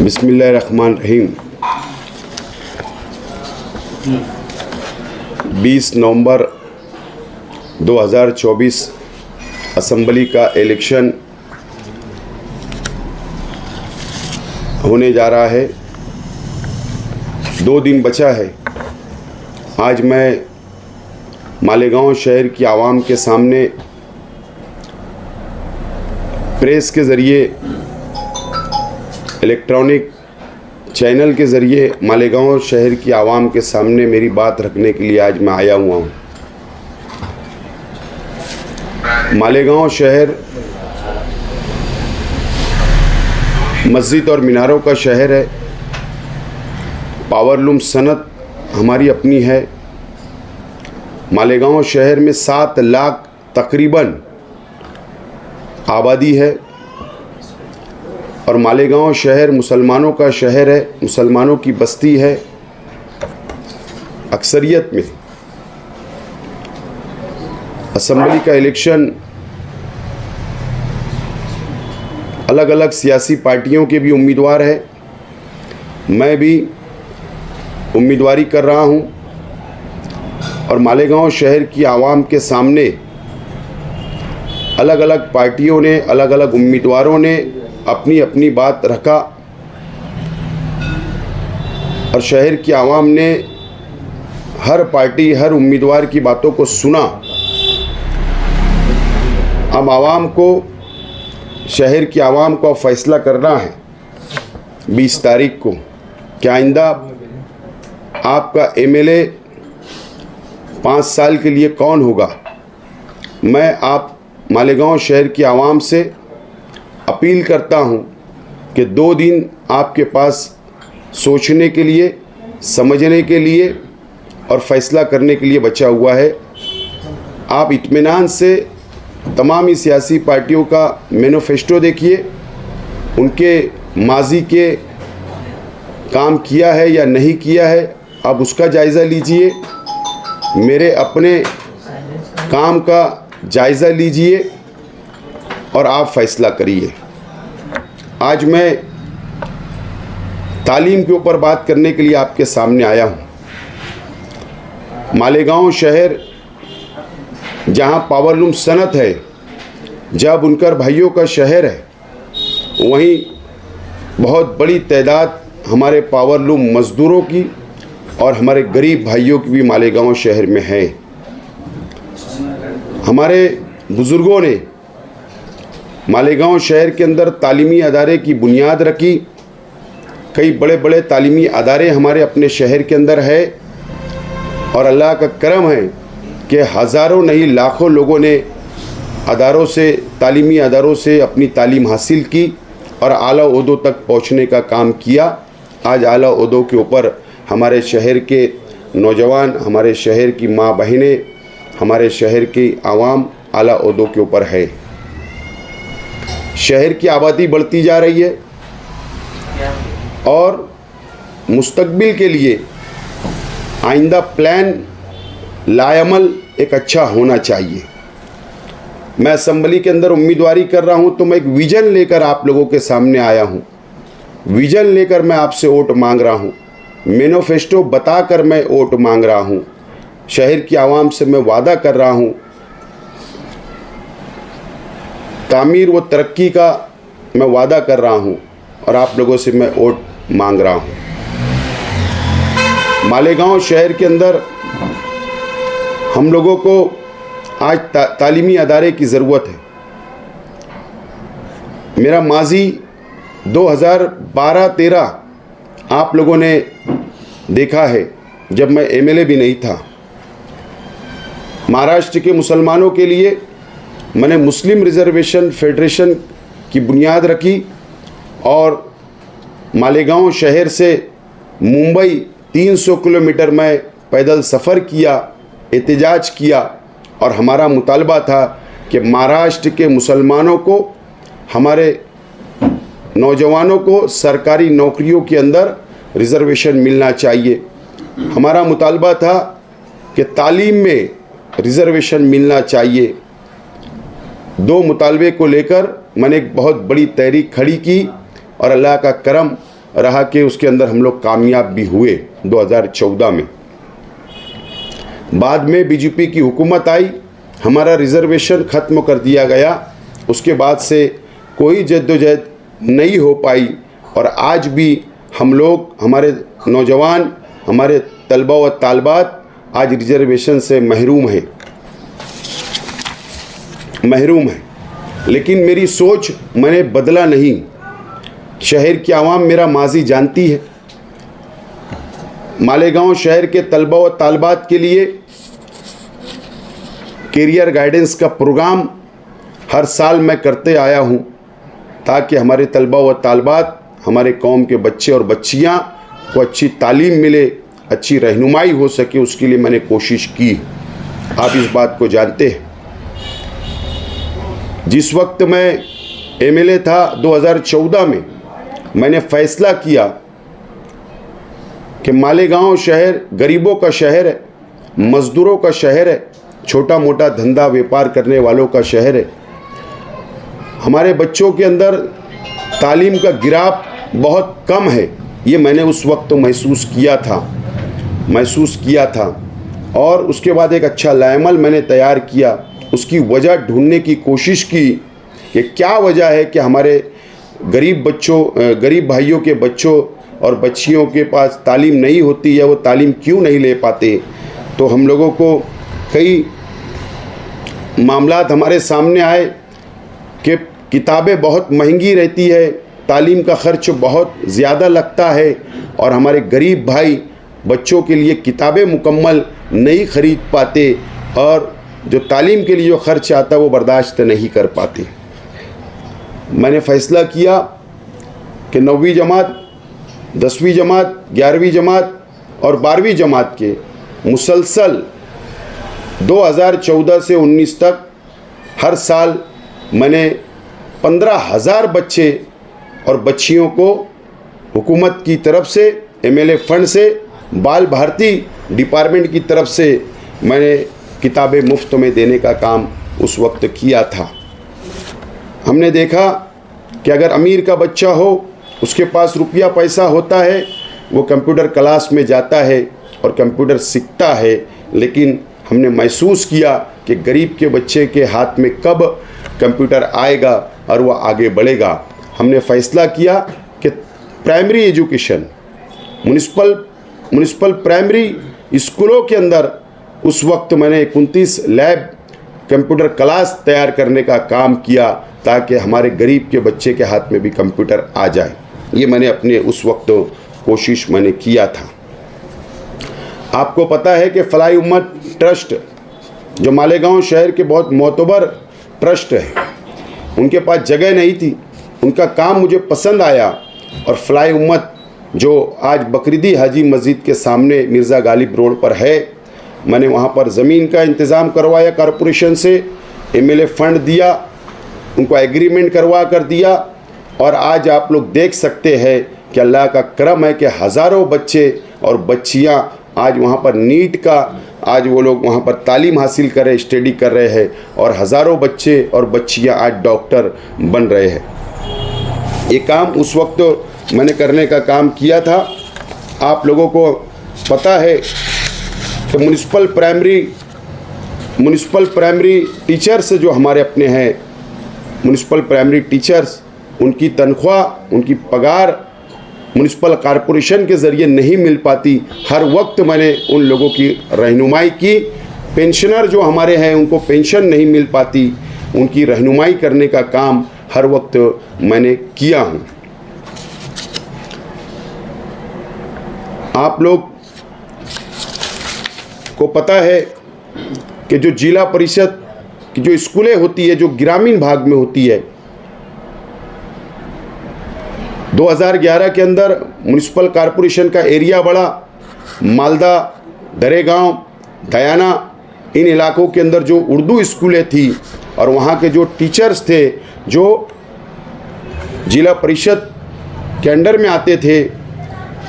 बिस्मिल्लाहिर्रहमानिर्रहीम। 20 नवंबर 2024 असम्बली का इलेक्शन होने जा रहा है। 2 दिन बचा है। आज मैं मालेगांव शहर की आवाम के सामने प्रेस के ज़रिए, इलेक्ट्रॉनिक चैनल के ज़रिए मालेगांव शहर की आवाम के सामने मेरी बात रखने के लिए आज मैं आया हुआ हूँ। मालेगांव शहर मस्जिद और मीनारों का शहर है। पावरलूम सनत हमारी अपनी है। मालेगांव शहर में 7 लाख तकरीबन आबादी है और मालेगांव शहर मुसलमानों का शहर है, मुसलमानों की बस्ती है। अक्सरियत में असम्बली का इलेक्शन अलग अलग सियासी पार्टियों के भी उम्मीदवार है। मैं भी उम्मीदवारी कर रहा हूं और मालेगांव शहर की आवाम के सामने अलग अलग पार्टियों ने, अलग अलग उम्मीदवारों ने अपनी अपनी बात रखा और शहर की आवाम ने हर पार्टी, हर उम्मीदवार की बातों को सुना। अब आवाम को, शहर की आवाम को फैसला करना है 20 तारीख को कि आइंदा आपका एमएलए 5 साल के लिए कौन होगा। मैं आप मालेगांव शहर की आवाम से अपील करता हूं कि 2 दिन आपके पास सोचने के लिए, समझने के लिए और फैसला करने के लिए बचा हुआ है। आप इत्मीनान से तमाम ही सियासी पार्टियों का मैनिफेस्टो देखिए, उनके माजी के काम किया है या नहीं किया है, आप उसका जायज़ा लीजिए। मेरे अपने काम का जायज़ा लीजिए और आप फैसला करिए। आज मैं तालीम के ऊपर बात करने के लिए आपके सामने आया हूँ। मालेगांव शहर जहाँ पावरलूम सनत है, जहाँ बुनकर भाइयों का शहर है, वहीं बहुत बड़ी तादाद हमारे पावरलूम मज़दूरों की और हमारे गरीब भाइयों की भी मालेगांव शहर में है। हमारे बुज़ुर्गों ने मालेगांव शहर के अंदर तालीमी अदारे की बुनियाद रखी। कई बड़े बड़े तालीमी अदारे हमारे अपने शहर के अंदर है और अल्लाह का करम है कि हज़ारों नहीं लाखों लोगों ने अदारों से, तालीमी अदारों से अपनी तालीम हासिल की और आला ओहदों तक पहुंचने का काम किया। आज आला ओहदों के ऊपर हमारे शहर के नौजवान, हमारे शहर की माँ बहनें, हमारे शहर की आवाम आला ओहदों के ऊपर है। शहर की आबादी बढ़ती जा रही है और मुस्तकबिल के लिए आइंदा प्लान लाअमल एक अच्छा होना चाहिए। मैं असम्बली के अंदर उम्मीदवारी कर रहा हूं तो मैं एक विज़न लेकर आप लोगों के सामने आया हूं। विज़न लेकर मैं आपसे वोट मांग रहा हूं। मैनिफेस्टो बताकर मैं वोट मांग रहा हूं। शहर की आवाम से मैं वादा कर रहा हूं, तामीर व तरक्की का मैं वादा कर रहा हूं और आप लोगों से मैं वोट मांग रहा हूं। मालेगांव शहर के अंदर हम लोगों को आज तालीमी अदारे की ज़रूरत है। मेरा माजी 2012-13 आप लोगों ने देखा है, जब मैं एमएलए भी नहीं था। महाराष्ट्र के मुसलमानों के लिए मैंने मुस्लिम रिजर्वेशन फेडरेशन की बुनियाद रखी और मालेगांव शहर से मुंबई 300 किलोमीटर में पैदल सफ़र किया, एहतजाज किया और हमारा मुतालबा था कि महाराष्ट्र के मुसलमानों को, हमारे नौजवानों को सरकारी नौकरियों के अंदर रिजर्वेशन मिलना चाहिए। हमारा मुतालबा था कि तालीम में रिजर्वेशन मिलना चाहिए। 2 मुतालबे को लेकर मैंने एक बहुत बड़ी तहरीक खड़ी की और अल्लाह का करम रहा कि उसके अंदर हम लोग कामयाब भी हुए 2014 में। बाद में बीजेपी की हुकूमत आई, हमारा रिजर्वेशन ख़त्म कर दिया गया। उसके बाद से कोई जद्दोजहद नहीं हो पाई और आज भी हम लोग, हमारे नौजवान, हमारे तलबा व तालबात आज रिजर्वेशन से महरूम हैं। लेकिन मेरी सोच मैंने बदला नहीं। शहर की आवाम मेरा माजी जानती है। मालेगांव शहर के तलबा व तालबात के लिए कैरियर गाइडेंस का प्रोग्राम हर साल मैं करते आया हूं, ताकि हमारे तलबा व तालबात, हमारे कौम के बच्चे और बच्चियां को अच्छी तालीम मिले, अच्छी रहनुमाई हो सके, उसके लिए मैंने कोशिश की। आप इस बात को जानते हैं। जिस वक्त मैं एमएलए था 2014 में, मैंने फैसला किया कि मालेगांव शहर गरीबों का शहर है, मज़दूरों का शहर है, छोटा मोटा धंधा व्यापार करने वालों का शहर है। हमारे बच्चों के अंदर तालीम का गिराव बहुत कम है, ये मैंने उस वक्त महसूस किया था। और उसके बाद एक अच्छा लाएमल मैंने तैयार किया, उसकी वजह ढूंढने की कोशिश की कि क्या वजह है कि हमारे गरीब भाइयों के बच्चों और बच्चियों के पास तालीम नहीं होती है, वो तालीम क्यों नहीं ले पाते। तो हम लोगों को कई मामलात हमारे सामने आए कि किताबें बहुत महंगी रहती है, तालीम का खर्च बहुत ज़्यादा लगता है और हमारे गरीब भाई बच्चों के लिए किताबें मुकम्मल नहीं खरीद पाते और जो तालीम के लिए जो खर्च आता है वो बर्दाश्त नहीं कर पाते। मैंने फ़ैसला किया कि 9वीं जमात, 10वीं जमात, 11वीं जमात और 12वीं जमात के मुसलसल 2014 से 19 तक हर साल मैंने 15,000 बच्चे और बच्चियों को हुकूमत की तरफ से, एमएलए फंड से, बाल भारती डिपार्टमेंट की तरफ से मैंने किताबें मुफ्त में देने का काम उस वक्त किया था। हमने देखा कि अगर अमीर का बच्चा हो, उसके पास रुपया पैसा होता है, वो कंप्यूटर क्लास में जाता है और कंप्यूटर सीखता है, लेकिन हमने महसूस किया कि गरीब के बच्चे के हाथ में कब कंप्यूटर आएगा और वह आगे बढ़ेगा। हमने फ़ैसला किया कि प्राइमरी एजुकेशन, म्युनिसिपल प्राइमरी स्कूलों के अंदर उस वक्त मैंने 29 लैब कंप्यूटर क्लास तैयार करने का काम किया, ताकि हमारे गरीब के बच्चे के हाथ में भी कंप्यूटर आ जाए। ये मैंने अपने उस वक्त कोशिश मैंने किया था। आपको पता है कि फलाई उम्मत ट्रस्ट, जो मालेगांव शहर के बहुत मोतबर ट्रस्ट है, उनके पास जगह नहीं थी, उनका काम मुझे पसंद आया और फलाई उम्मत जो आज बकरीदी हाजी मस्जिद के सामने मिर्ज़ा गालिब रोड पर है, मैंने वहाँ पर ज़मीन का इंतज़ाम करवाया कॉरपोरेशन से, एमएलए फंड दिया, उनको एग्रीमेंट करवा कर दिया और आज आप लोग देख सकते हैं कि अल्लाह का करम है कि हज़ारों बच्चे और बच्चियाँ आज वहाँ पर नीट का आज वो लोग वहाँ पर तालीम हासिल कर रहे, स्टडी कर रहे हैं और हज़ारों बच्चे और बच्चियाँ आज डॉक्टर बन रहे हैं। ये काम उस वक्त मैंने करने का काम किया था। आप लोगों को पता है कि म्युनिसिपल प्राइमरी टीचर्स जो हमारे अपने हैं, म्युनिसिपल प्राइमरी टीचर्स, उनकी तनख्वाह, उनकी पगार म्युनिसिपल कॉरपोरेशन के ज़रिए नहीं मिल पाती। हर वक्त मैंने उन लोगों की रहनुमाई की। पेंशनर जो हमारे हैं उनको पेंशन नहीं मिल पाती, उनकी रहनुमाई करने का काम हर वक्त मैंने किया हूँ। आप लोग को पता है कि जो जिला परिषद की जो स्कूलें होती है, जो ग्रामीण भाग में होती है, 2011 के अंदर म्युनिसिपल कॉरपोरेशन का एरिया बढ़ा। मालदा, दरेगांव, दयाना, इन इलाकों के अंदर जो उर्दू स्कूलें थी और वहाँ के जो टीचर्स थे जो जिला परिषद के अंडर में आते थे,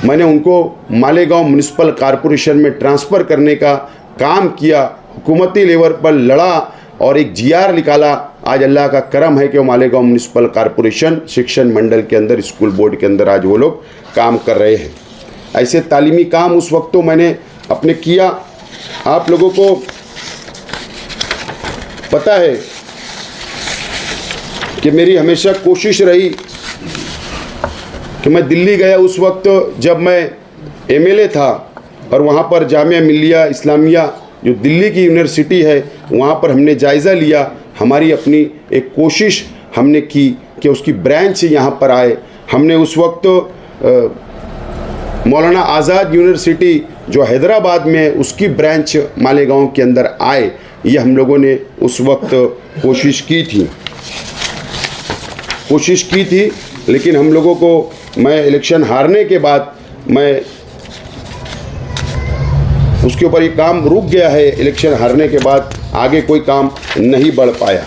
मैंने उनको मालेगांव म्युनिसिपल कॉरपोरेशन में ट्रांसफ़र करने का काम किया। हुकूमती लेवल पर लड़ा और एक जीआर निकाला आज अल्लाह का करम है कि वो मालेगांव म्यूनिसिपल कॉरपोरेशन शिक्षण मंडल के अंदर, स्कूल बोर्ड के अंदर आज वो लोग काम कर रहे हैं। ऐसे तालीमी काम उस वक्त तो मैंने अपने किया। आप लोगों को पता है कि मेरी हमेशा कोशिश रही कि मैं दिल्ली गया उस वक्त जब मैं एमएलए था, और वहाँ पर जामिया मिल्लिया इस्लामिया जो दिल्ली की यूनिवर्सिटी है वहाँ पर हमने जायज़ा लिया। हमारी अपनी एक कोशिश हमने की कि उसकी ब्रांच यहाँ पर आए। हमने उस वक्त मौलाना आज़ाद यूनिवर्सिटी जो हैदराबाद में उसकी ब्रांच मालेगांव के अंदर आए, ये हम लोगों ने उस वक्त कोशिश की थी। लेकिन हम लोगों को, मैं इलेक्शन हारने के बाद मैं उसके ऊपर ये काम रुक गया है। इलेक्शन हारने के बाद आगे कोई काम नहीं बढ़ पाया।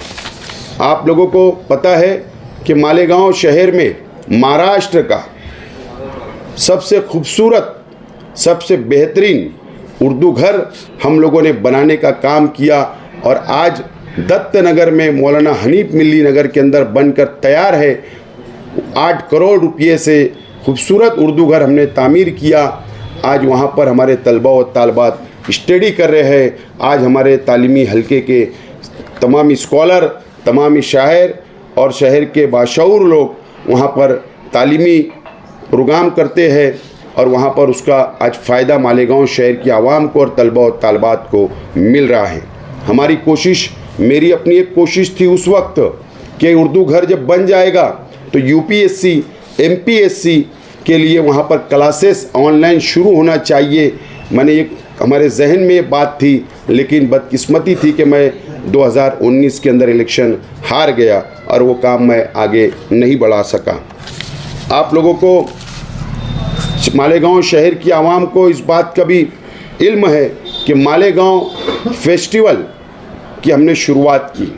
आप लोगों को पता है कि मालेगांव शहर में महाराष्ट्र का सबसे खूबसूरत, सबसे बेहतरीन उर्दू घर हम लोगों ने बनाने का काम किया, और आज दत्त नगर में मौलाना हनीफ मिल्ली नगर के अंदर बनकर तैयार है। 8 करोड़ रुपये से खूबसूरत उर्दू घर हमने तामीर किया। आज वहाँ पर हमारे तलबा और तालबात स्टडी कर रहे हैं। आज हमारे तालीमी हलके के तमाम स्कॉलर, तमाम शायर और शहर के बाशऊर लोग वहाँ पर तालीमी प्रोग्राम करते हैं, और वहाँ पर उसका आज फ़ायदा मालेगांव शहर की आवाम को और तलबा और तालबात को मिल रहा है। हमारी कोशिश, मेरी अपनी एक कोशिश थी उस वक्त कि उर्दू घर जब बन जाएगा तो यूपीएससी, एमपीएससी के लिए वहाँ पर क्लासेस ऑनलाइन शुरू होना चाहिए। मैंने एक, हमारे जहन में ये बात थी, लेकिन बदकिस्मती थी कि मैं 2019 के अंदर इलेक्शन हार गया और वो काम मैं आगे नहीं बढ़ा सका। आप लोगों को, मालेगांव शहर की आवाम को इस बात का भी इल्म है कि मालेगांव फेस्टिवल की हमने शुरुआत की।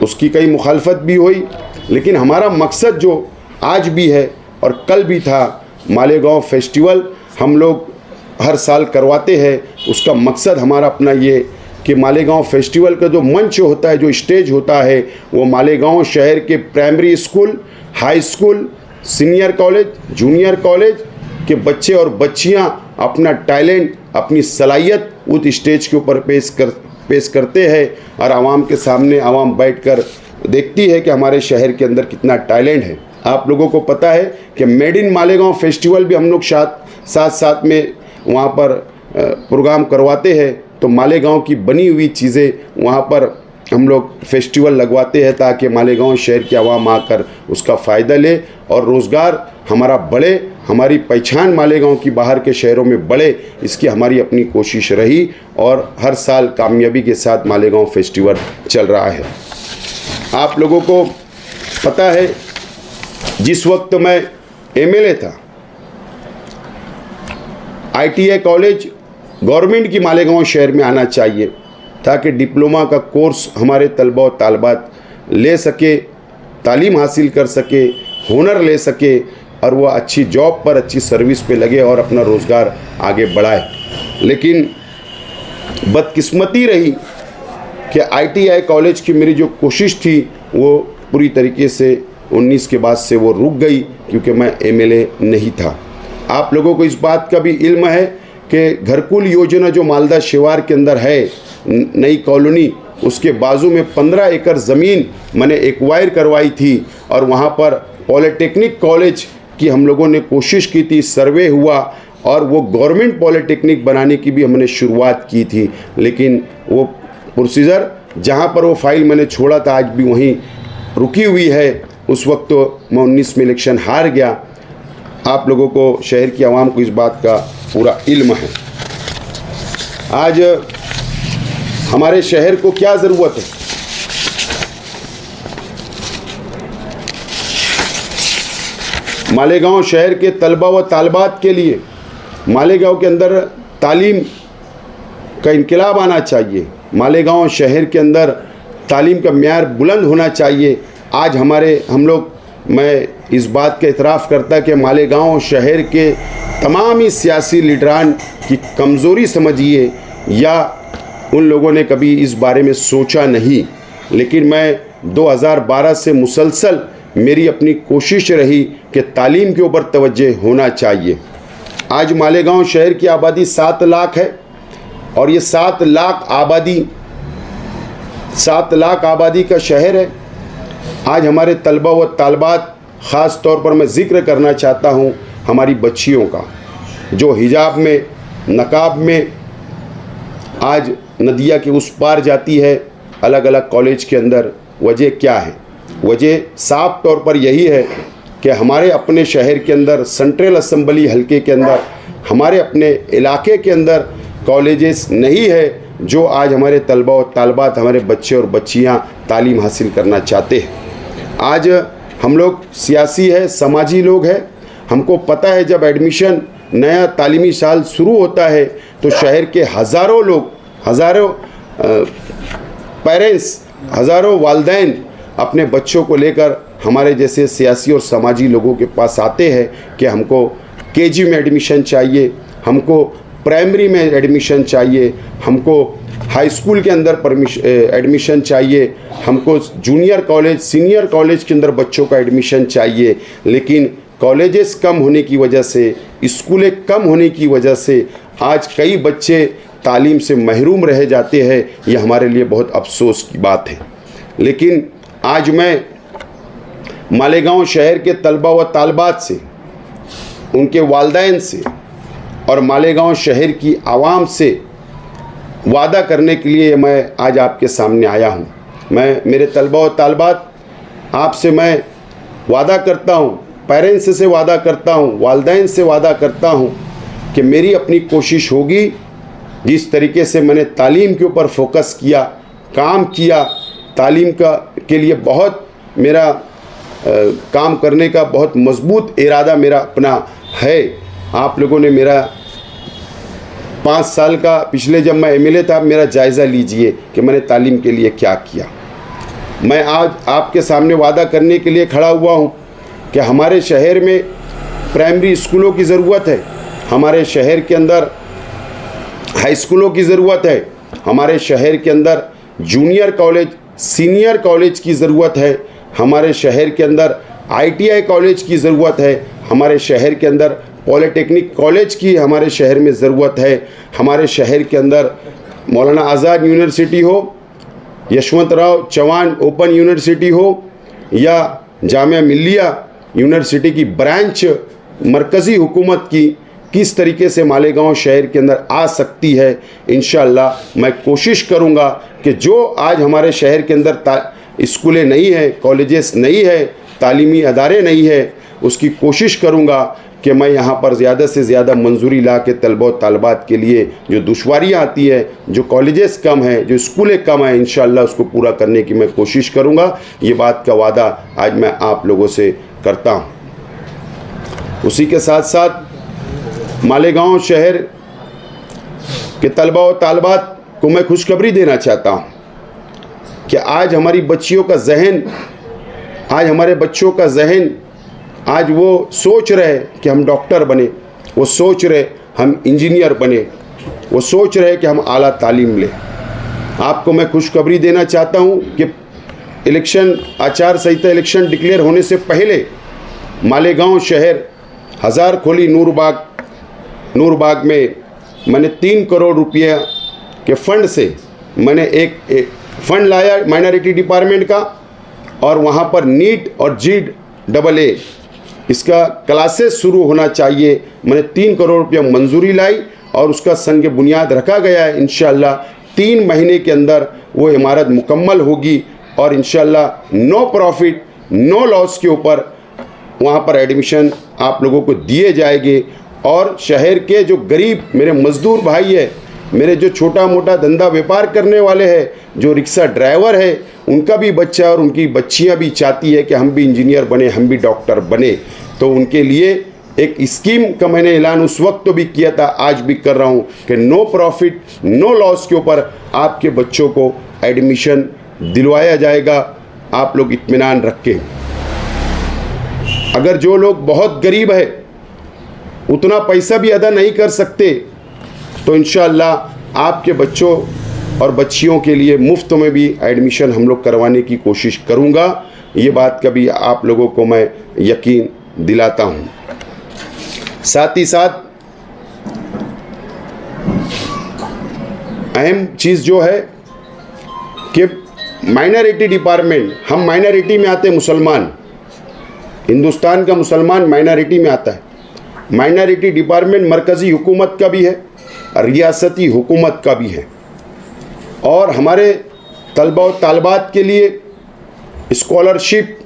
उसकी कई मुखालफत भी हुई, लेकिन हमारा मकसद जो आज भी है और कल भी था, मालेगांव फेस्टिवल हम लोग हर साल करवाते हैं। उसका मकसद हमारा अपना ये कि मालेगांव फेस्टिवल का जो मंच होता है, जो स्टेज होता है, वो मालेगांव शहर के primary school, high school, senior college, junior college के बच्चे और बच्चियां अपना टैलेंट, अपनी सलाहियत उस स्टेज के ऊपर पेश करते हैं, और आवाम के सामने आवाम बैठकर देखती है कि हमारे शहर के अंदर कितना टैलेंट है। आप लोगों को पता है कि मेड इन मालेगांव फेस्टिवल भी हम लोग साथ में वहाँ पर प्रोग्राम करवाते हैं। तो मालेगांव की बनी हुई चीज़ें वहाँ पर हम लोग फेस्टिवल लगवाते हैं, ताकि मालेगांव शहर की आवाम आकर उसका फ़ायदा ले और रोज़गार हमारा बढ़े, हमारी पहचान मालेगांव की बाहर के शहरों में बढ़े। इसकी हमारी अपनी कोशिश रही, और हर साल कामयाबी के साथ मालेगांव फेस्टिवल चल रहा है। आप लोगों को पता है, जिस वक्त मैं एमएलए था, आईटीआई कॉलेज गवर्नमेंट की मालेगांव शहर में आना चाहिए, ताकि डिप्लोमा का कोर्स हमारे तलबा और तालबात ले सके, तालीम हासिल कर सके, हुनर ले सके, और वह अच्छी जॉब पर, अच्छी सर्विस पे लगे और अपना रोज़गार आगे बढ़ाए। लेकिन बदकिस्मती रही कि आईटीआई कॉलेज की मेरी जो कोशिश थी वो पूरी तरीके से 19 के बाद से वो रुक गई, क्योंकि मैं एमएलए नहीं था। आप लोगों को इस बात का भी इल्म है कि घरकुल योजना जो मालदा शिवार के अंदर है, नई कॉलोनी, उसके बाजू में 15 एकड़ ज़मीन मैंने एक्वायर करवाई थी, और वहाँ पर पॉलिटेक्निक कॉलेज की हम लोगों ने कोशिश की थी, सर्वे हुआ, और वो गवर्नमेंट पॉलिटेक्निक बनाने की भी हमने शुरुआत की थी। लेकिन वो प्रोसीजर, जहाँ पर वो फाइल मैंने छोड़ा था, आज भी वहीं रुकी हुई है। उस वक्त तो मैं 19 में इलेक्शन हार गया। आप लोगों को, शहर की आवाम को इस बात का पूरा इल्म है। आज हमारे शहर को क्या ज़रूरत है? मालेगांव शहर के तलबा व तालबात के लिए मालेगांव के अंदर तालीम का इनकलाब आना चाहिए। मालेगांव शहर के अंदर तालीम का म्यार बुलंद होना चाहिए। आज हम लोग, मैं इस बात का इतराफ़ करता कि मालेगांव शहर के तमाम ही सियासी लीडरान की कमज़ोरी समझिए, या उन लोगों ने कभी इस बारे में सोचा नहीं लेकिन मैं 2012 से मुसलसल मेरी अपनी कोशिश रही कि तालीम के ऊपर तवज्जो होना चाहिए। आज मालेगांव शहर की आबादी 7 लाख है और ये 7 लाख आबादी का शहर है। आज हमारे तलबा व तालबात, ख़ास तौर पर मैं ज़िक्र करना चाहता हूँ हमारी बच्चियों का, जो हिजाब में, नकाब में आज नदिया के उस पार जाती है अलग अलग कॉलेज के अंदर। वजह क्या है? वजह साफ तौर पर यही है कि हमारे अपने शहर के अंदर, सेंट्रल असम्बली हलके के अंदर, हमारे अपने इलाके के अंदर कॉलेजेस नहीं है जो आज हमारे तलबा और तालबात, हमारे बच्चे और बच्चियां तालीम हासिल करना चाहते हैं। आज हम लोग सियासी है, समाजी लोग हैं। हमको पता है जब एडमिशन नया तालीमी साल शुरू होता है तो शहर के हज़ारों लोग, हज़ारों पेरेंट्स, हज़ारों वालिदैन अपने बच्चों को लेकर हमारे जैसे सियासी और समाजी लोगों के पास आते हैं कि हमको केजी में एडमिशन चाहिए, हमको प्राइमरी में एडमिशन चाहिए, हमको हाई स्कूल के अंदर एडमिशन चाहिए, हमको जूनियर कॉलेज, सीनियर कॉलेज के अंदर बच्चों का एडमिशन चाहिए। लेकिन कॉलेजेस कम होने की वजह से, स्कूलें कम होने की वजह से आज कई बच्चे तालीम से महरूम रह जाते हैं। ये हमारे लिए बहुत अफसोस की बात है। लेकिन आज मैं मालेगांव शहर के तलबा व तालबात से, उनके वालिदैन से और मालेगांव शहर की आवाम से वादा करने के लिए मैं आज आपके सामने आया हूँ। मैं, मेरे तलबा व तालबात, आपसे मैं वादा करता हूँ, पेरेंट्स से वादा करता हूँ, वालिदैन से वादा करता हूँ कि मेरी अपनी कोशिश होगी, जिस तरीके से मैंने तालीम के ऊपर फोकस किया, काम किया, तालीम के लिए बहुत मेरा काम करने का बहुत मजबूत इरादा मेरा अपना है। आप लोगों ने मेरा 5 साल का, पिछले जब मैं एमएलए था, मेरा जायज़ा लीजिए कि मैंने तालीम के लिए क्या किया। मैं आज आपके सामने वादा करने के लिए खड़ा हुआ हूँ कि हमारे शहर में प्राइमरी स्कूलों की ज़रूरत है, हमारे शहर के अंदर हाई स्कूलों की ज़रूरत है, हमारे शहर के अंदर जूनियर कॉलेज, सीनियर कॉलेज की ज़रूरत है, हमारे शहर के अंदर ITI कॉलेज की ज़रूरत है, हमारे शहर के अंदर पॉलिटेक्निक कॉलेज की हमारे शहर में ज़रूरत है, हमारे शहर के अंदर मौलाना आज़ाद यूनिवर्सिटी हो, यशवंतराव चौहान ओपन यूनिवर्सिटी हो या जामिया मिल्लिया यूनिवर्सिटी की ब्रांच मरकज़ी हुकूमत की किस तरीके से मालेगांव शहर के अंदर आ सकती है। इंशाअल्लाह मैं कोशिश करूंगा कि जो आज हमारे शहर के अंदर स्कूलें नहीं है, कॉलेजेस नहीं है, तालीमी अदारे नहीं है, उसकी कोशिश करूंगा कि मैं यहाँ पर ज़्यादा से ज़्यादा मंजूरी ला के तलबा और तालबात के लिए जो दुश्वारियाँ आती है, जो कॉलेजेस कम हैं, जो स्कूलें कम हैं, इंशाअल्लाह उसको पूरा करने की मैं कोशिश करूँगा। ये बात का वादा आज मैं आप लोगों से करता हूँ। उसी के साथ साथ मालेगांव शहर के तलबा और तालबात को मैं खुशखबरी देना चाहता हूँ कि आज हमारी बच्चियों का जहन, आज हमारे बच्चों का जहन, आज वो सोच रहे कि हम डॉक्टर बने, वो सोच रहे हम इंजीनियर बने, वो सोच रहे कि हम आला तालीम लें। आपको मैं खुशखबरी देना चाहता हूँ कि इलेक्शन आचार संहिता इलेक्शन डिक्लेयर होने से पहले मालेगांव शहर हज़ार खोली नूरबाग में मैंने 3 करोड़ रुपये के फ़ंड से मैंने एक फ़ंड लाया माइनॉरिटी डिपार्टमेंट का, और वहाँ पर नीट और GEE इसका क्लासेस शुरू होना चाहिए। मैंने 3 करोड़ रुपया मंजूरी लाई और उसका संग बुनियाद रखा गया है। इंशाअल्लाह 3 महीने के अंदर वो इमारत मुकम्मल होगी और इंशाअल्लाह नो प्रॉफिट नो लॉस के ऊपर वहाँ पर एडमिशन आप लोगों को दिए जाएंगे। और शहर के जो गरीब मेरे मज़दूर भाई है, मेरे जो छोटा मोटा धंधा व्यापार करने वाले हैं, जो रिक्शा ड्राइवर है, उनका भी बच्चा और उनकी बच्चियां भी चाहती है कि हम भी इंजीनियर बने, हम भी डॉक्टर बने। तो उनके लिए एक स्कीम का मैंने ऐलान उस वक्त तो भी किया था, आज भी कर रहा हूँ कि नो प्रॉफिट नो लॉस के ऊपर आपके बच्चों को एडमिशन दिलवाया जाएगा। आप लोग इत्मीनान रखें। अगर जो लोग बहुत गरीब है, उतना पैसा भी अदा नहीं कर सकते, तो इंशाअल्लाह आपके बच्चों और बच्चियों के लिए मुफ्त में भी एडमिशन हम लोग करवाने की कोशिश करूँगा। ये बात का भी आप लोगों को मैं यकीन दिलाता हूँ। साथ ही साथ अहम चीज़ जो है कि माइनॉरिटी डिपार्टमेंट, हम माइनॉरिटी में आते हैं, मुसलमान, हिंदुस्तान का मुसलमान माइनॉरिटी में आता है। माइनॉरिटी डिपार्टमेंट मरकज़ी हुकूमत का भी है, रियासती हुकूमत का भी है। और हमारे तलबा और तालबात के लिए स्कॉलरशिप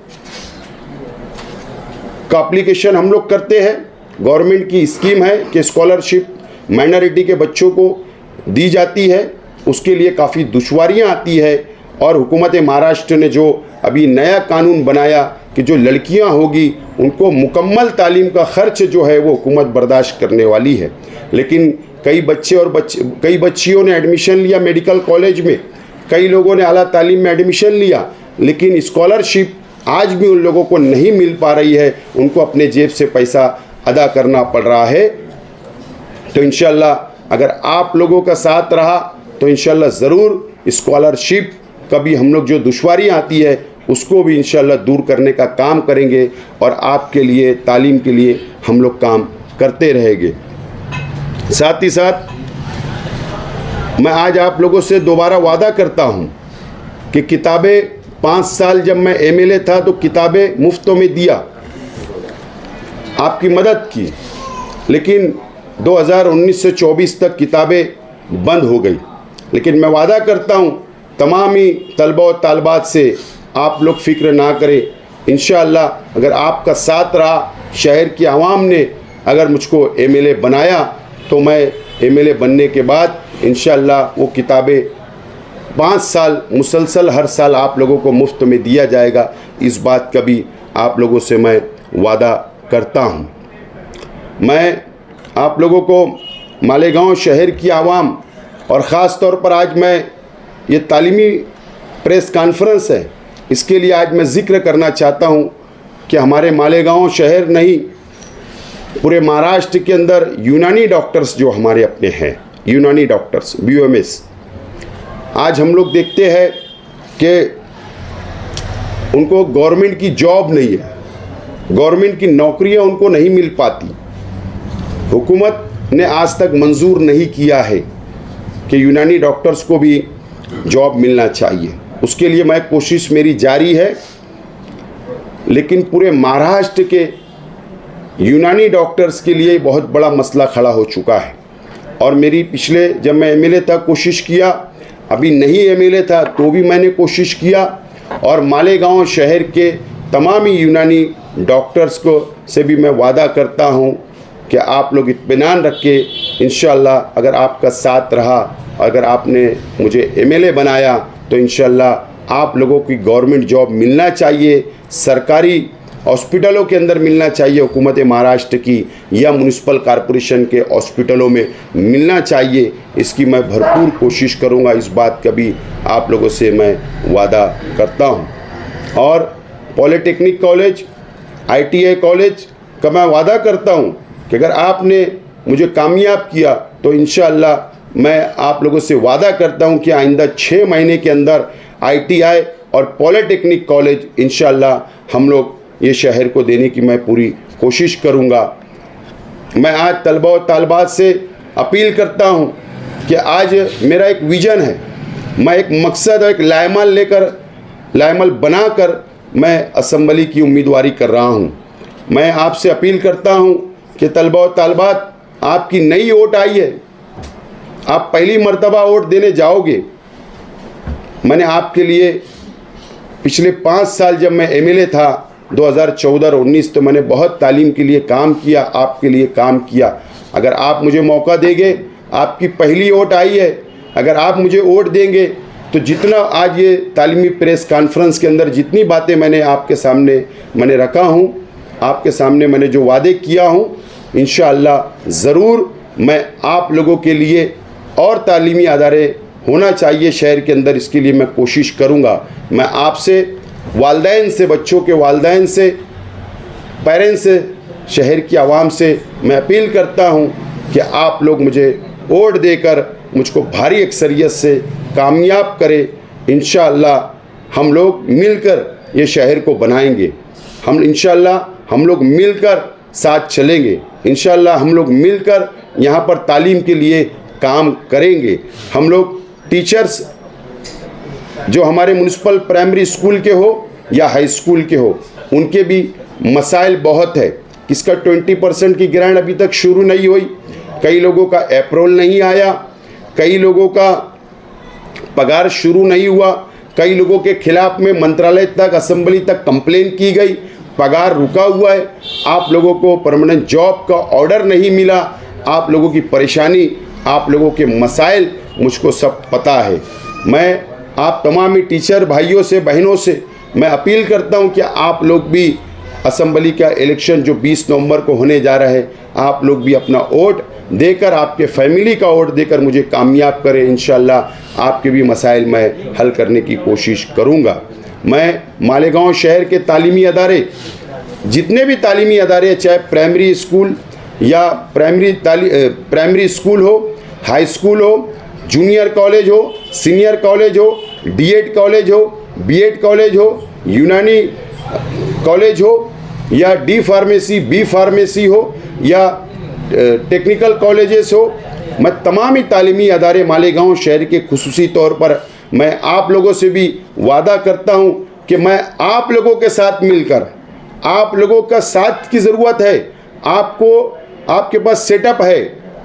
का एप्लीकेशन हम लोग करते हैं। गवर्नमेंट की स्कीम है कि स्कॉलरशिप माइनॉरिटी के बच्चों को दी जाती है। उसके लिए काफ़ी दुश्वारियां आती है और हुकूमत महाराष्ट्र ने जो अभी नया कानून बनाया कि जो लड़कियां होगी उनको मुकम्मल तालीम का ख़र्च जो है वो हुकूमत बर्दाश्त करने वाली है। लेकिन कई बच्चियों ने एडमिशन लिया मेडिकल कॉलेज में, कई लोगों ने आला तालीम में एडमिशन लिया, लेकिन स्कॉलरशिप आज भी उन लोगों को नहीं मिल पा रही है। उनको अपने जेब से पैसा अदा करना पड़ रहा है। तो इंशाअल्लाह अगर आप लोगों का साथ रहा तो इंशाअल्लाह ज़रूर स्कॉलरशिप कभी हम लोग जो दुश्वारियाँ आती है उसको भी इंशाअल्लाह दूर करने का काम करेंगे और आपके लिए तालीम के लिए हम लोग काम करते रहेंगे। साथ ही साथ मैं आज आप लोगों से दोबारा वादा करता हूँ कि किताबें 5 साल जब मैं एमएलए था तो किताबें मुफ्तों में दिया, आपकी मदद की, लेकिन 2019 से 24 तक किताबें बंद हो गई। लेकिन मैं वादा करता हूँ तमाम ही तलबा और तालबात से, आप लोग फ़िक्र ना करें। इंशाअल्लाह अगर आपका साथ रहा, शहर की आवाम ने अगर मुझको एमएलए बनाया तो मैं एमएलए बनने के बाद इंशाअल्लाह वो किताबें 5 साल मुसलसल हर साल आप लोगों को मुफ्त में दिया जाएगा। इस बात का भी आप लोगों से मैं वादा करता हूँ। मैं आप लोगों को मालेगांव शहर की आवाम और ख़ास तौर पर आज मैं ये तालीमी प्रेस कॉन्फ्रेंस है, इसके लिए आज मैं ज़िक्र करना चाहता हूँ कि हमारे मालेगांव शहर नहीं, पूरे महाराष्ट्र के अंदर यूनानी डॉक्टर्स जो हमारे अपने हैं, यूनानी डॉक्टर्स BOMS, आज हम लोग देखते हैं कि उनको गवर्नमेंट की जॉब नहीं है, गवर्नमेंट की नौकरियां उनको नहीं मिल पाती। हुकूमत ने आज तक मंजूर नहीं किया है कि यूनानी डॉक्टर्स को भी जॉब मिलना चाहिए। उसके लिए मैं कोशिश मेरी जारी है, लेकिन पूरे महाराष्ट्र के यूनानी डॉक्टर्स के लिए बहुत बड़ा मसला खड़ा हो चुका है। और मेरी पिछले जब मैं एमएलए था कोशिश किया, अभी नहीं एमएलए था तो भी मैंने कोशिश किया, और मालेगांव शहर के तमाम ही यूनानी डॉक्टर्स को से भी मैं वादा करता हूं कि आप लोग इत्मीनान रख के इंशाअल्लाह अगर आपका साथ रहा, अगर आपने मुझे एमएलए बनाया तो इंशाअल्लाह आप लोगों की गवर्नमेंट जॉब मिलना चाहिए, सरकारी हॉस्पिटलों के अंदर मिलना चाहिए, हुकूमत महाराष्ट्र की या म्यूनिसिपल कॉरपोरेशन के हॉस्पिटलों में मिलना चाहिए। इसकी मैं भरपूर कोशिश करूंगा, इस बात का भी आप लोगों से मैं वादा करता हूं। और पॉलिटेक्निक कॉलेज, ITI कॉलेज का मैं वादा करता हूं कि अगर आपने मुझे कामयाब किया तो इंशाअल्लाह मैं आप लोगों से वादा करता हूं कि आइंदा 6 महीने के अंदर ITI और पॉलिटेक्निक कॉलेज इंशाअल्लाह हम लोग ये शहर को देने की मैं पूरी कोशिश करूंगा। मैं आज तलबा और तालबात से अपील करता हूं कि आज मेरा एक विज़न है, मैं एक मकसद और एक लायमल बनाकर मैं असम्बली की उम्मीदवारी कर रहा हूं। मैं आपसे अपील करता हूं कि तलबा और तालबात, आपकी नई वोट आई है, आप पहली मर्तबा वोट देने जाओगे। मैंने आपके लिए पिछले 5 साल जब मैं एमएलए था 2014 और 19 तो मैंने बहुत तालीम के लिए काम किया, आपके लिए काम किया। अगर आप मुझे मौका देंगे, आपकी पहली वोट आई है, अगर आप मुझे वोट देंगे तो जितना आज ये तालीमी प्रेस कॉन्फ्रेंस के अंदर जितनी बातें मैंने आपके सामने मैंने रखा हूँ, आपके सामने मैंने जो वादे किया हूँ, इंशाअल्लाह ज़रूर मैं आप लोगों के लिए और तालीमी अदारे होना चाहिए शहर के अंदर, इसके लिए मैं कोशिश करूँगा। मैं आपसे, वालदैन से, बच्चों के वालदैन से, पेरेंट्स से, शहर की आवाम से मैं अपील करता हूँ कि आप लोग मुझे वोट देकर मुझको भारी अक्सरियत से कामयाब करे। इंशाअल्लाह हम लोग मिलकर ये शहर को बनाएंगे। इंशाअल्लाह हम लोग मिलकर साथ चलेंगे। इंशाअल्लाह हम लोग मिलकर यहाँ पर तालीम के लिए काम करेंगे। हम लोग टीचर्स जो हमारे म्युनिसिपल प्राइमरी स्कूल के हो या हाई स्कूल के हो, उनके भी मसाइल बहुत है। किसका 20% की ग्रांट अभी तक शुरू नहीं हुई, कई लोगों का अप्रूवल नहीं आया, कई लोगों का पगार शुरू नहीं हुआ, कई लोगों के खिलाफ में मंत्रालय तक, असेंबली तक कंप्लेन की गई, पगार रुका हुआ है। आप लोगों को परमानेंट जॉब का ऑर्डर नहीं मिला। आप लोगों की परेशानी, आप लोगों के मसाइल मुझको सब पता है। मैं आप तमाम ही टीचर भाइयों से, बहनों से मैं अपील करता हूं कि आप लोग भी असेंबली का इलेक्शन जो 20 नवंबर को होने जा रहा है, आप लोग भी अपना वोट देकर, आपके फैमिली का वोट देकर मुझे कामयाब करें। इंशाअल्लाह आपके भी मसाइल मैं हल करने की कोशिश करूंगा। मैं मालेगांव शहर के तालीमी अदारे, जितने भी तालीमी अदारे, चाहे प्राइमरी स्कूल या प्राइमरी स्कूल हो, हाई स्कूल हो, जूनियर कॉलेज हो, सीनियर कॉलेज हो, डीएड कॉलेज हो, बीएड कॉलेज हो, यूनानी कॉलेज हो, या डी फार्मेसी, बी फार्मेसी हो, या टेक्निकल कॉलेजेस हो, मैं तमाम ही तालीमी अदारे मालेगांव शहर के खुसूसी तौर पर मैं आप लोगों से भी वादा करता हूं कि मैं आप लोगों के साथ मिलकर, आप लोगों का साथ की ज़रूरत है। आपके पास सेटअप है,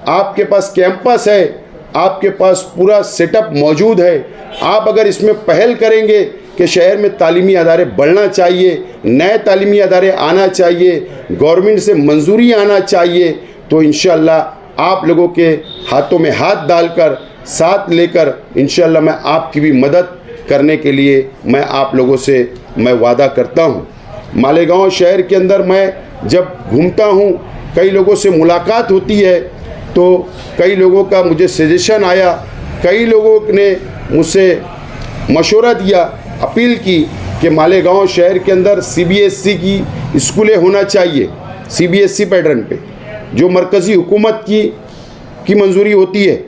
आपके पास कैंपस है, आपके पास पूरा सेटअप मौजूद है। आप अगर इसमें पहल करेंगे कि शहर में तालीमी अदारे बढ़ना चाहिए, नए तालीमी अदारे आना चाहिए, गवर्नमेंट से मंजूरी आना चाहिए, तो इंशाअल्लाह आप लोगों के हाथों में हाथ डालकर, साथ लेकर इंशाअल्लाह मैं आपकी भी मदद करने के लिए मैं आप लोगों से मैं वादा करता हूँ। मालेगांव शहर के अंदर मैं जब घूमता हूँ, कई लोगों से मुलाकात होती है, तो कई लोगों का मुझे सजेशन आया, कई लोगों ने मुझसे मशवरा दिया, अपील की कि मालेगांव शहर के अंदर सीबीएसई की स्कूलें होना चाहिए, सीबीएसई पैटर्न पे, जो मरकज़ी हुकूमत की मंजूरी होती है।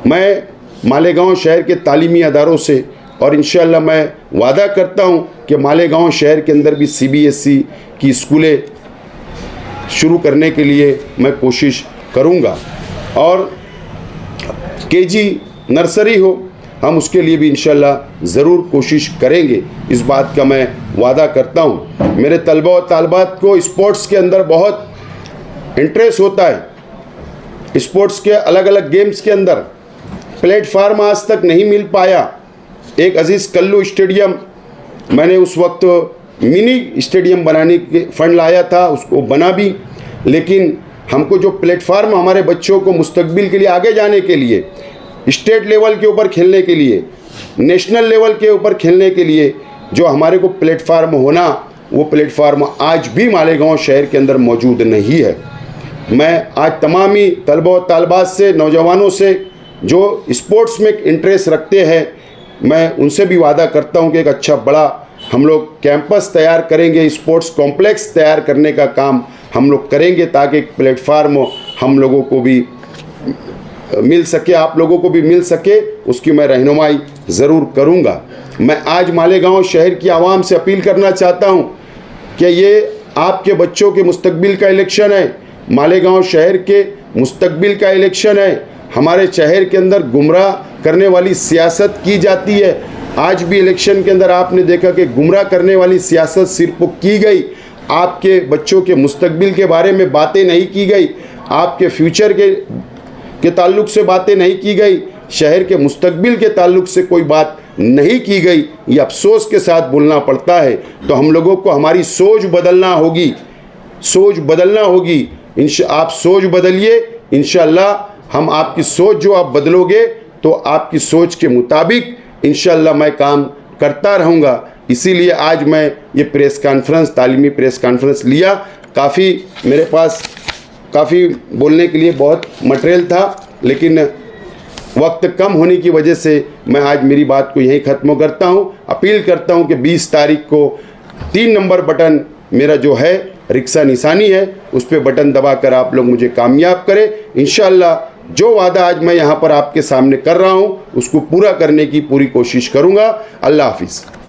मैं मालेगांव शहर के तालीमी अदारों से और इंशाअल्लाह मैं वादा करता हूं कि मालेगांव शहर के अंदर भी सीबीएसई की स्कूलें शुरू करने के लिए मैं कोशिश करूंगा, और केजी नर्सरी हो, हम उसके लिए भी इंशाअल्लाह ज़रूर कोशिश करेंगे। इस बात का मैं वादा करता हूं। मेरे तलबा और तालबात को स्पोर्ट्स के अंदर बहुत इंटरेस्ट होता है। स्पोर्ट्स के अलग अलग गेम्स के अंदर प्लेटफार्म आज तक नहीं मिल पाया। एक अजीज़ कल्लू स्टेडियम, मैंने उस वक्त मिनी स्टेडियम बनाने के फंड लाया था, उसको बना भी, लेकिन हमको जो प्लेटफार्म हमारे बच्चों को मुस्तकबिल के लिए आगे जाने के लिए, स्टेट लेवल के ऊपर खेलने के लिए, नेशनल लेवल के ऊपर खेलने के लिए जो हमारे को प्लेटफार्म होना, वो प्लेटफार्म आज भी मालेगांव शहर के अंदर मौजूद नहीं है। मैं आज तमाम ही तलबा और तालबात से, नौजवानों से जो स्पोर्ट्स में इंटरेस्ट रखते हैं, मैं उनसे भी वादा करता हूं कि एक अच्छा बड़ा हम लोग कैंपस तैयार करेंगे, स्पोर्ट्स कॉम्प्लेक्स तैयार करने का काम हम लोग करेंगे, ताकि एक प्लेटफार्म हम लोगों को भी मिल सके, आप लोगों को भी मिल सके, उसकी मैं रहनुमाई ज़रूर करूंगा। मैं आज मालेगांव शहर की आवाम से अपील करना चाहता हूं कि ये आपके बच्चों के मुस्तकबिल का इलेक्शन है, मालेगांव शहर के मुस्तकबिल का इलेक्शन है। हमारे शहर के अंदर गुमराह करने वाली सियासत की जाती है। आज भी इलेक्शन के अंदर आपने देखा कि गुमराह करने वाली सियासत सिर्फ की गई, आपके बच्चों के मुस्तकबिल के बारे में बातें नहीं की गई, आपके फ्यूचर के ताल्लुक़ से बातें नहीं की गई, शहर के मुस्तकबिल के ताल्लुक़ से कोई बात नहीं की गई। ये अफसोस के साथ बोलना पड़ता है। तो हम लोगों को हमारी सोच बदलना होगी, सोच बदलना होगी। आप सोच बदलिए, इंशाअल्लाह हम आपकी सोच जो आप बदलोगे तो आपकी सोच के मुताबिक इंशाअल्लाह मैं काम करता रहूँगा। इसीलिए आज मैं ये प्रेस कॉन्फ्रेंस, तालीमी प्रेस कॉन्फ्रेंस लिया। काफ़ी मेरे पास काफ़ी बोलने के लिए बहुत मटेरियल था, लेकिन वक्त कम होने की वजह से मैं आज मेरी बात को यहीं ख़त्म करता हूँ। अपील करता हूँ कि 20 तारीख को 3 नंबर बटन मेरा जो है रिक्शा निशानी है, उस पर बटन दबाकर आप लोग मुझे कामयाब करें। इंशाअल्लाह जो वादा आज मैं यहाँ पर आपके सामने कर रहा हूँ उसको पूरा करने की पूरी कोशिश करूँगा। अल्लाह हाफिज़।